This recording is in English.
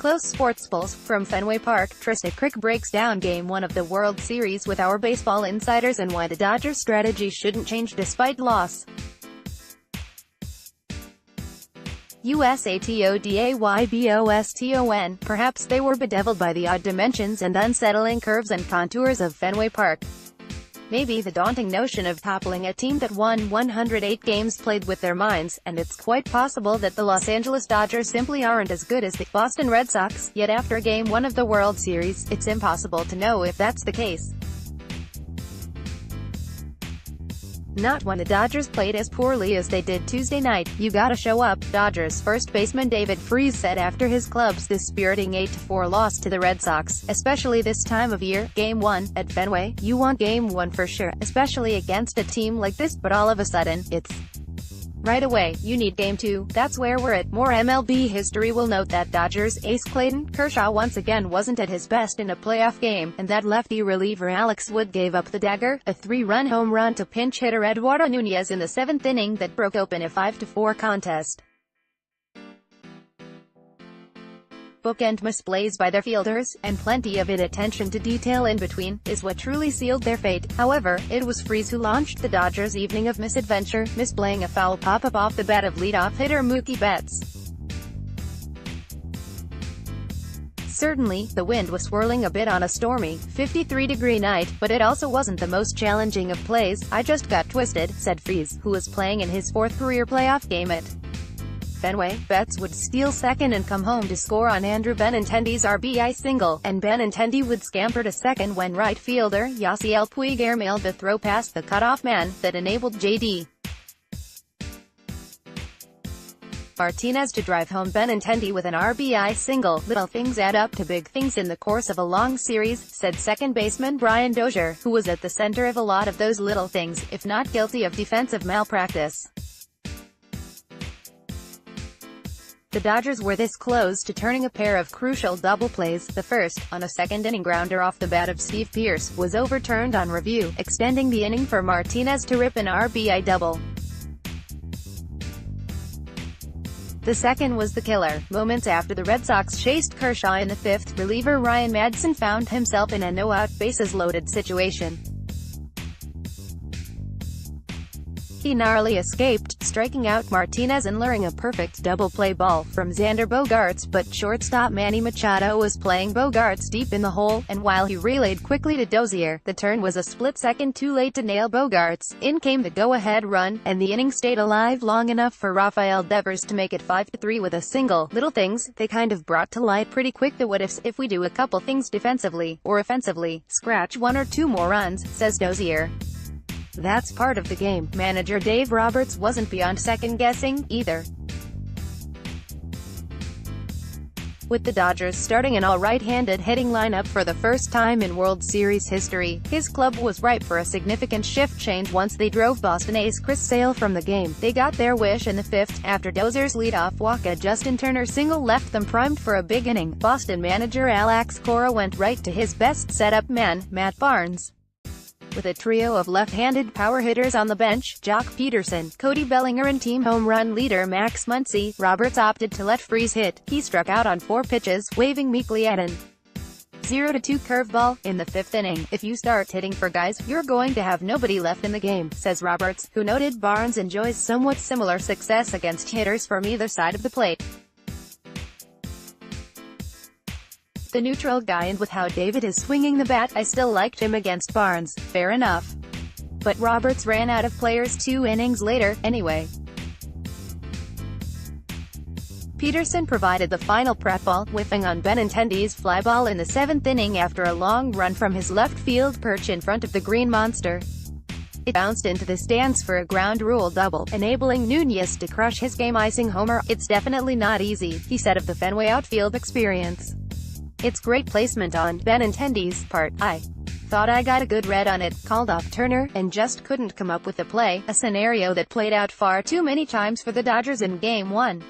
close SportsPulse from Fenway Park. Trysta Krick breaks down Game 1 of the World Series with our baseball insiders and why the Dodgers' strategy shouldn't change despite loss. USATODAYBOSTON. Perhaps they were bedeviled by the odd dimensions and unsettling curves and contours of Fenway Park. Maybe the daunting notion of toppling a team that won 108 games played with their minds, and it's quite possible that the Los Angeles Dodgers simply aren't as good as the Boston Red Sox. Yet after Game 1 of the World Series, it's impossible to know if that's the case. Not when the Dodgers played as poorly as they did Tuesday night. "You gotta show up," Dodgers first baseman David Freese said after his club's dispiriting 8-4 loss to the Red Sox. "Especially this time of year, Game 1, at Fenway, you want Game 1 for sure, especially against a team like this, but all of a sudden, it's right away, you need Game 2, that's where we're at." More MLB history will note that Dodgers ace Clayton Kershaw once again wasn't at his best in a playoff game, and that lefty reliever Alex Wood gave up the dagger, a 3-run home run to pinch hitter Eduardo Nunez in the 7th inning that broke open a 5-4 contest. Bookend misplays by their fielders, and plenty of attention to detail in between, is what truly sealed their fate. However, it was Freese who launched the Dodgers' evening of misadventure, misplaying a foul pop-up off the bat of leadoff hitter Mookie Betts. Certainly, the wind was swirling a bit on a stormy, 53-degree night, but it also wasn't the most challenging of plays. "I just got twisted," said Freese, who was playing in his 4th career playoff game at Fenway. Betts would steal second and come home to score on Andrew Benintendi's RBI single, and Benintendi would scamper to second when right fielder Yasiel Puig airmailed the throw past the cutoff man that enabled J.D. Martinez to drive home Benintendi with an RBI single. "Little things add up to big things in the course of a long series," said second baseman Brian Dozier, who was at the center of a lot of those little things, if not guilty of defensive malpractice. The Dodgers were this close to turning a pair of crucial double plays. The first, on a second-inning grounder off the bat of Steve Pearce, was overturned on review, extending the inning for Martinez to rip an RBI double. The second was the killer. Moments after the Red Sox chased Kershaw in the 5th, reliever Ryan Madson found himself in a no-out, bases-loaded situation. He narrowly escaped, striking out Martinez and luring a perfect double-play ball from Xander Bogaerts, but shortstop Manny Machado was playing Bogaerts deep in the hole, and while he relayed quickly to Dozier, the turn was a split second too late to nail Bogaerts. In came the go-ahead run, and the inning stayed alive long enough for Rafael Devers to make it 5-3 with a single. "Little things, they kind of brought to light pretty quick the what-ifs if we do a couple things defensively, or offensively, scratch 1 or 2 more runs," says Dozier. That's part of the game. Manager Dave Roberts wasn't beyond second-guessing, either. With the Dodgers starting an all-right-handed hitting lineup for the first time in World Series history, his club was ripe for a significant shift change once they drove Boston ace Chris Sale from the game. They got their wish in the 5th, after Dozier's leadoff walk. A Justin Turner single left them primed for a big inning. Boston manager Alex Cora went right to his best setup man, Matt Barnes. With a trio of left-handed power hitters on the bench, Jock Peterson, Cody Bellinger and team home run leader Max Muncy, Roberts opted to let Freese hit. He struck out on 4 pitches, waving meekly at an 0-2 curveball. In the 5th inning, if you start hitting for guys, you're going to have nobody left in the game, says Roberts, who noted Barnes enjoys somewhat similar success against hitters from either side of the plate. The neutral guy, and with how David is swinging the bat, I still liked him against Barnes. Fair enough. But Roberts ran out of players 2 innings later, anyway. Peterson provided the final prep ball, whiffing on Benintendi's fly ball in the 7th inning after a long run from his left field perch in front of the Green Monster. It bounced into the stands for a ground rule double, enabling Nunez to crush his game-icing homer. "It's definitely not easy," he said of the Fenway outfield experience. "It's great placement on Benintendi's part. I thought I got a good read on it, called off Turner, and just couldn't come up with a play," a scenario that played out far too many times for the Dodgers in Game 1.